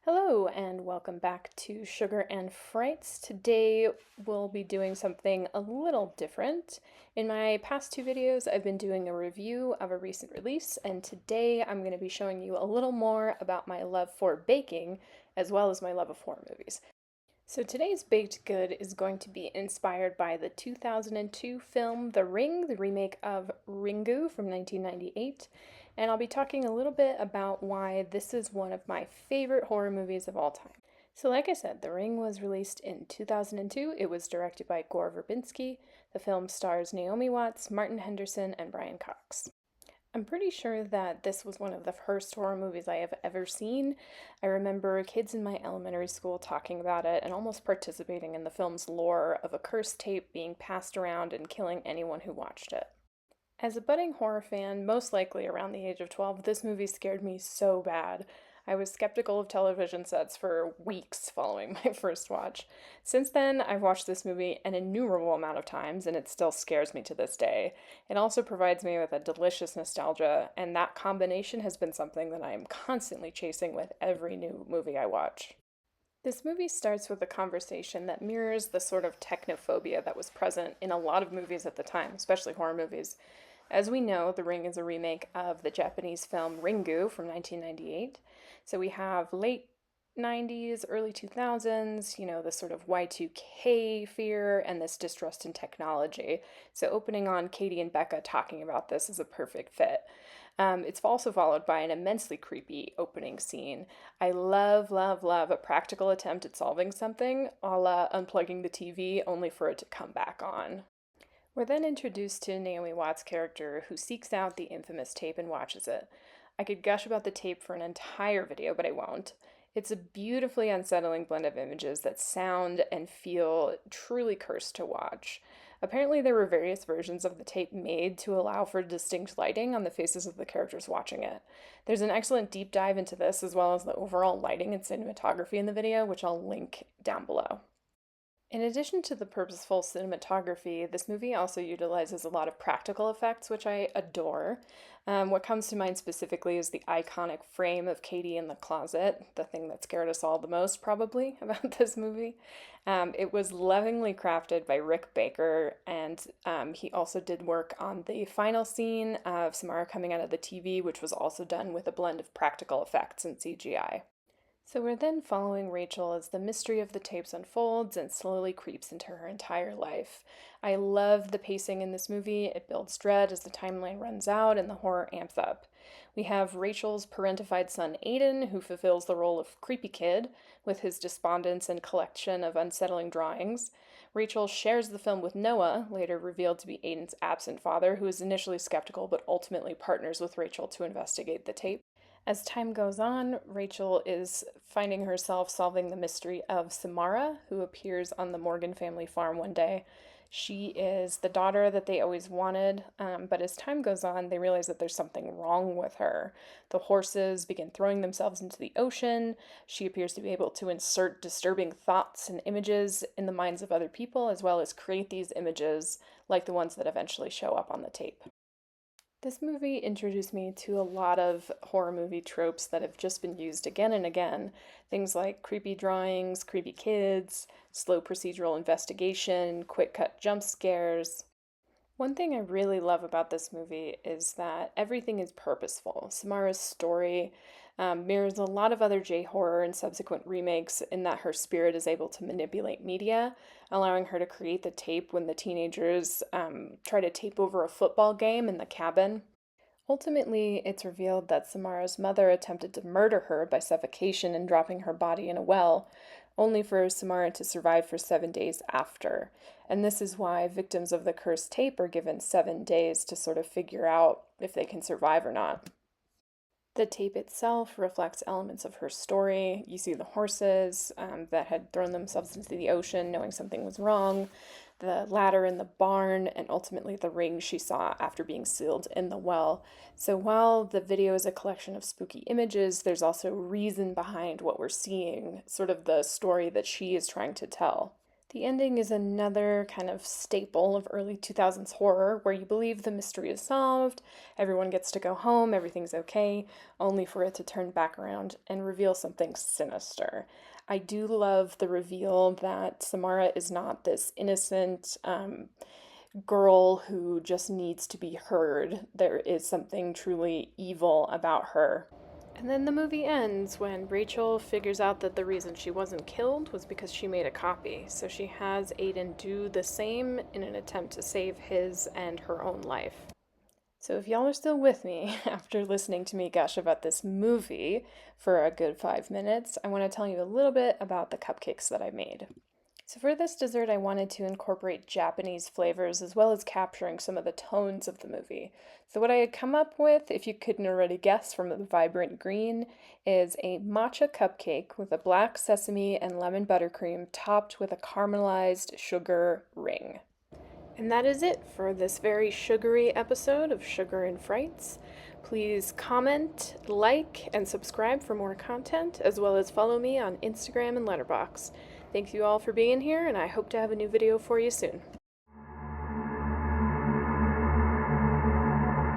Hello and welcome back to Sugar and Frights. Today we'll be doing something a little different. In my past two videos, I've been doing a review of a recent release, and today I'm going to be showing you a little more about my love for baking, as well as my love of horror movies. So today's baked good is going to be inspired by the 2002 film The Ring, the remake of Ringu from 1998, and I'll be talking a little bit about why this is one of my favorite horror movies of all time. So like I said, The Ring was released in 2002. It was directed by Gore Verbinski. The film stars Naomi Watts, Martin Henderson, and Brian Cox. I'm pretty sure that this was one of the first horror movies I have ever seen. I remember kids in my elementary school talking about it and almost participating in the film's lore of a cursed tape being passed around and killing anyone who watched it. As a budding horror fan, most likely around the age of 12, this movie scared me so bad. I was skeptical of television sets for weeks following my first watch. Since then, I've watched this movie an innumerable amount of times, and it still scares me to this day. It also provides me with a delicious nostalgia, and that combination has been something that I am constantly chasing with every new movie I watch. This movie starts with a conversation that mirrors the sort of technophobia that was present in a lot of movies at the time, especially horror movies. As we know, The Ring is a remake of the Japanese film Ringu from 1998. So we have late 90s, early 2000s, the sort of Y2K fear and this distrust in technology. So opening on Katie and Becca talking about this is a perfect fit. It's also followed by an immensely creepy opening scene. I love, love, love a practical attempt at solving something, a la unplugging the TV only for it to come back on. We're then introduced to Naomi Watts' character, who seeks out the infamous tape and watches it. I could gush about the tape for an entire video, but I won't. It's a beautifully unsettling blend of images that sound and feel truly cursed to watch. Apparently, there were various versions of the tape made to allow for distinct lighting on the faces of the characters watching it. There's an excellent deep dive into this, as well as the overall lighting and cinematography in the video, which I'll link down below. In addition to the purposeful cinematography, this movie also utilizes a lot of practical effects, which I adore. What comes to mind specifically is the iconic frame of Katie in the closet, the thing that scared us all the most, probably, about this movie. It was lovingly crafted by Rick Baker, and he also did work on the final scene of Samara coming out of the TV, which was also done with a blend of practical effects and CGI. So we're then following Rachel as the mystery of the tapes unfolds and slowly creeps into her entire life. I love the pacing in this movie. It builds dread as the timeline runs out and the horror amps up. We have Rachel's parentified son Aiden, who fulfills the role of creepy kid with his despondence and collection of unsettling drawings. Rachel shares the film with Noah, later revealed to be Aiden's absent father, who is initially skeptical but ultimately partners with Rachel to investigate the tape. As time goes on, Rachel is finding herself solving the mystery of Samara, who appears on the Morgan family farm one day. She is the daughter that they always wanted, but as time goes on, they realize that there's something wrong with her. The horses begin throwing themselves into the ocean. She appears to be able to insert disturbing thoughts and images in the minds of other people, as well as create these images like the ones that eventually show up on the tape. This movie introduced me to a lot of horror movie tropes that have just been used again and again. Things like creepy drawings, creepy kids, slow procedural investigation, quick cut jump scares. One thing I really love about this movie is that everything is purposeful. Samara's story mirrors a lot of other J-horror and subsequent remakes in that her spirit is able to manipulate media, allowing her to create the tape when the teenagers try to tape over a football game in the cabin. Ultimately, it's revealed that Samara's mother attempted to murder her by suffocation and dropping her body in a well, only for Samara to survive for 7 days after. And this is why victims of the cursed tape are given 7 days to sort of figure out if they can survive or not. The tape itself reflects elements of her story. You see the horses that had thrown themselves into the ocean knowing something was wrong, the ladder in the barn, and ultimately the ring she saw after being sealed in the well. So while the video is a collection of spooky images, there's also reason behind what we're seeing, sort of the story that she is trying to tell. The ending is another kind of staple of early 2000s horror where you believe the mystery is solved, everyone gets to go home, everything's okay, only for it to turn back around and reveal something sinister. I do love the reveal that Samara is not this innocent girl who just needs to be heard. There is something truly evil about her. And then the movie ends when Rachel figures out that the reason she wasn't killed was because she made a copy. So she has Aiden do the same in an attempt to save his and her own life. So if y'all are still with me after listening to me gush about this movie for a good 5 minutes, I want to tell you a little bit about the cupcakes that I made. So for this dessert, I wanted to incorporate Japanese flavors as well as capturing some of the tones of the movie. So what I had come up with, if you couldn't already guess from the vibrant green, is a matcha cupcake with a black sesame and lemon buttercream topped with a caramelized sugar ring. And that is it for this very sugary episode of Sugar and Frights. Please comment, like, and subscribe for more content, as well as follow me on Instagram and Letterboxd. Thank you all for being here, and I hope to have a new video for you soon.